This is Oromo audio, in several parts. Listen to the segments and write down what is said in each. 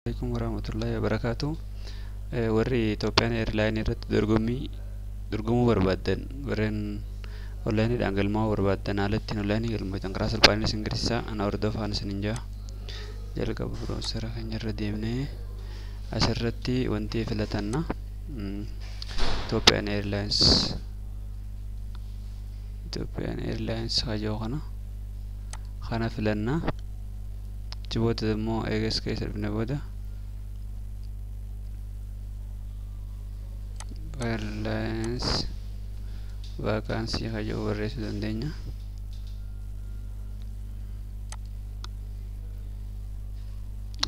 عليكم ورحمة الله وبركاته. warri Ethiopian Airline irratti dorgomuu barbaadan warreen onlaayiniidhaan galmaa'uu barbaadan haala ittiin onlaayinii galmootan karaa salphaan isin garsiisaa ana hordofaan isiniin jaa. Jalqaba biroosera keenya irra deemnee asirratti wanti filatanna Ethiopian Airlines hajoo kana filanna. Jiboota immoo eegas keessa dhufne booda Airlines vaakansii hajoo barreessuu dandeenya.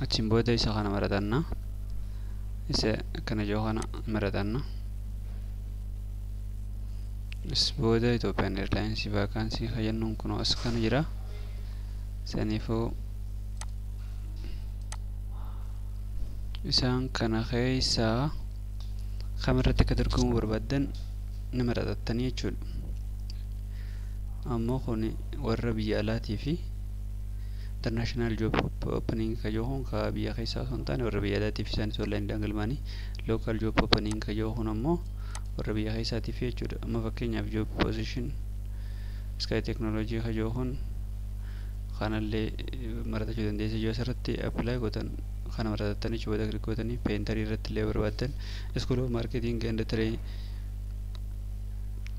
Achiin booda isa kana maratanna. Isa kana joo kana maratanna. Is booda Ethiopian Airlines vaakansii hajannuun kunoo as kana jira. Saniifuu isaan kana keessaa kamirratti akka dorgomuu barbaadan ni maratattanii jechuudha. Ammoo kun warra biyya alaatii fi international job opening kajoon ka biyya keessaa osoo hin taane warra biyya alaatii fi isaanis onlaayiniidhaan galmaanii local job opening kajoon ammoo warra biyya keessaatii fi jechuudha. Amma fakkeenyaaf job position sky technology kajoon kanallee maratachuu dandeessa. Yoo asirratti apply gootan kana maratattanii booda click gootanii painterii irratti illee barbaadan school of marketing and training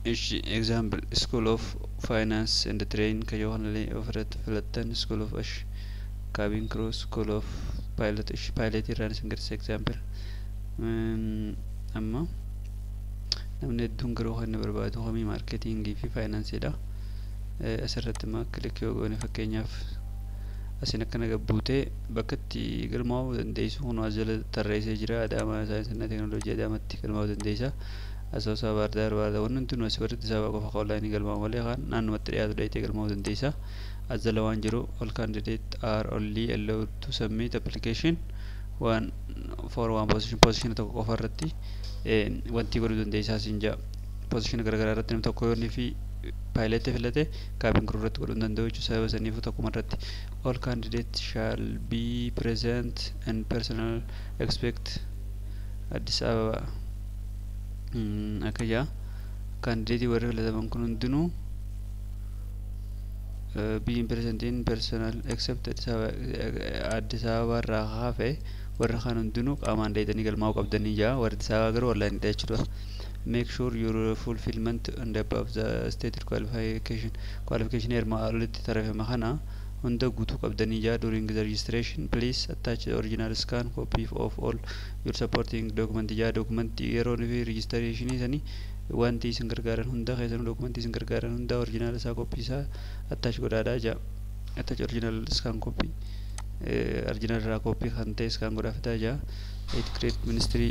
example school of finance and training kajoon illee ofirratti filattan school of cabin crew school of pilot irraan isin garsiisa example. Amma namni hedduun garuu kan barbaadu homii marketingii fi faayinaansiidha. Asirratti immoo click yoo goone fakkeenyaaf asin akkana gabbuutee bakka itti galmaa'uu dandeessu kun as jala tarreessee jira. Adaamaa saayinsii teekinooloojii Adaamaatti galmaa'uu dandeessa. Asoosaa Baardaar wanti nuti asii warri Addis Ababaa qofa onlaayinii galmaa'u malee kan naannumatti dhiyaatu dhayitee galmaa'uu dandeessa. As jala waan jiru all candidate are only allowed to submit application for one position tokko qofa irratti wanti godhuu dandeessaa siin jaa. Position garaagaraa irratti namni tokko yoonni fi pilot filate cabin crew irratti godhuu danda'u jechuudha. Sababa saniif tokkuma irratti all candidates shall be present and personal expect Addis Ababa akka jaa. Candidate warri filataman kun hundinuu being present in personal except Addis Ababa irraa hafe warra kan hundinuu qaamaan dhayitanii galmaa'uu qabdanii jaa. Warri Addis Ababa garuu onlaayiniidha jechuudha. Make sure your fulfillment and above the stated qualification erma alitti tarafema kana hunda guutuu qabdanii jaa. During the registration please attach the original scan copy of all your supporting document jaa. Document yeroo fi registration sanii wanti isin gargaaran hunda keessanuu document isin gargaaran hunda original isaa copy isaa attach godhaadhaa jaa. Attach original scan copy original irraa copy kan ta'e scan godhaafitaa jaa. 8th grade ministry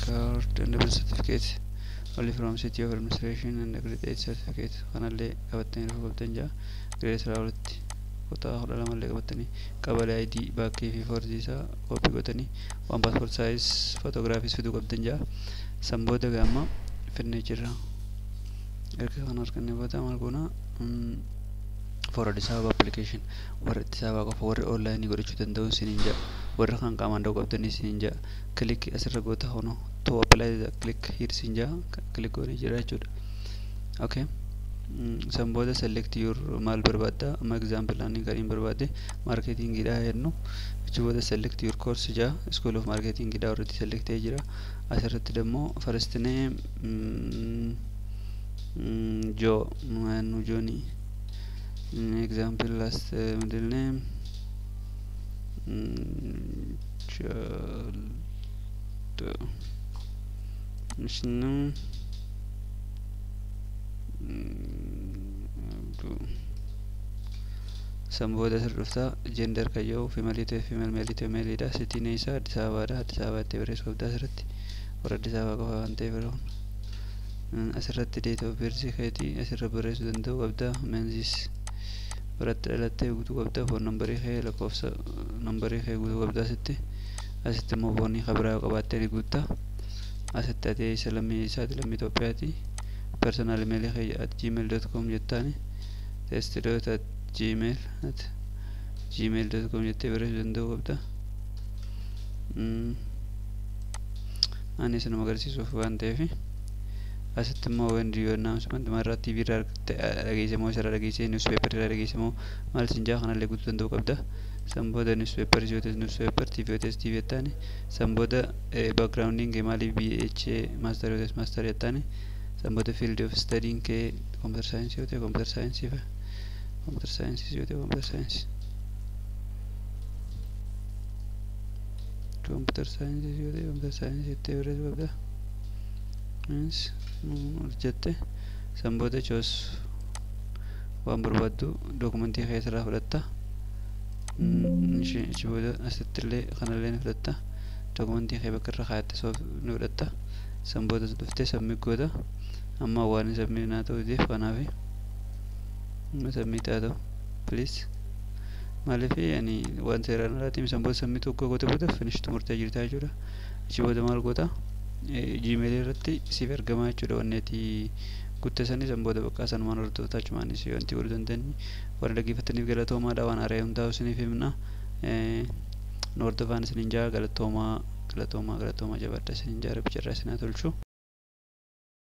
card and birth certificate only from city of administration and grade 8 certificate kanallee qabattanii dhufu qabdan jaa. Grade 12tti kutaa 12 illee qabattanii qabale ID bakkee fi fortii isaa copy gootanii one passport size photographis fiduu qabdan jaa. San booda gaamma finnee jirra. Erga kan arganne booda maal goona for Addis Ababa application warra Addis Ababa qofa warri onlaayinii godhachuu danda'u isiniin jaa. Warra kan qaamaan dhaquu qabdanii isiniin jaa. Click asirra goota hono to apply the click here isiniin jaa. Click goonee jira jechuudha. Okay. San booda select your maal barbaadda. Amma example ani kan hin barbaade marketing dha jennu. Achi booda select your course jaa. School of marketing dha already select jira. Asirratti demmoo first name Joe nu Johnny example last middle name Vishnu san booda sirrufta gender kayyoo female to female male to male dha. City ne isaa Addis Ababa dha. Addis Ababa itti barreessuu qabda asirratti warra Addis Ababa qofa waan ta'eef yeroon asirratti date of birth keetii asirra barreessuu danda'u qabda. Menzies biratti dhalattee guutuu qabda. Foon nambarii kee lakkoofsa nambarii kee guutuu qabda. Asitti immoo foonii kabiraa qabaattee ni guutta. Asitti ati isa lammii isaati lammii Itoophiyaati. Personal email kee @gmail.com jettaani test.gmail@gmail.com jettee barreessuu danda'uu qabda. ani isinuma agarsiisuuf waan ta'eef asitti immoo wanti yoo announcement marraa TV irraa dhageessimoo isarraa dhageessee newspaper irraa dhageessimoo maal sinjaa kanallee guutuu danda'uu qabda. Sambooda newspaper yoo newspaper TV yoo TV jettaani sambooda backgrounding maaliif BH master yoo master jettaani sambooda field of studying kee computer science yoo ta'e computer science fa computer science yoo ta'e computer science yoo ta'e computer science jettee biroo qabda. Jette sambooda choos waan barbaaddu dokumentii keessarraa fudhatta. Booda asittillee kanallee ni fudhatta. Dokumentii kee bakka irra kaa'atte soof ni fudhatta. Sambooda dhuftee sammii goota. Amma waan sammii naa ta'uutiif kanaaf sammii taa ta'u please. Maaliif ani waan seeraan alaatiin sambooda sammii tokko goote booda finish xumurtee jirtaa jechuudha. Achi booda maal goota? Gmail irratti siif ergamaa jechuudha wanneeti guuttasanis booda bakka sanumaan hordoftaa achumaanis wanti godhuu dandeenyu warra dhaggeeffataniif galatoomaadha. Waan haaraa hundaa'u isiniif himna. Nu hordofaan isiniin jaa galatoomaa jabaadha isiniin jaa rabbi carraa isin haa tolchu.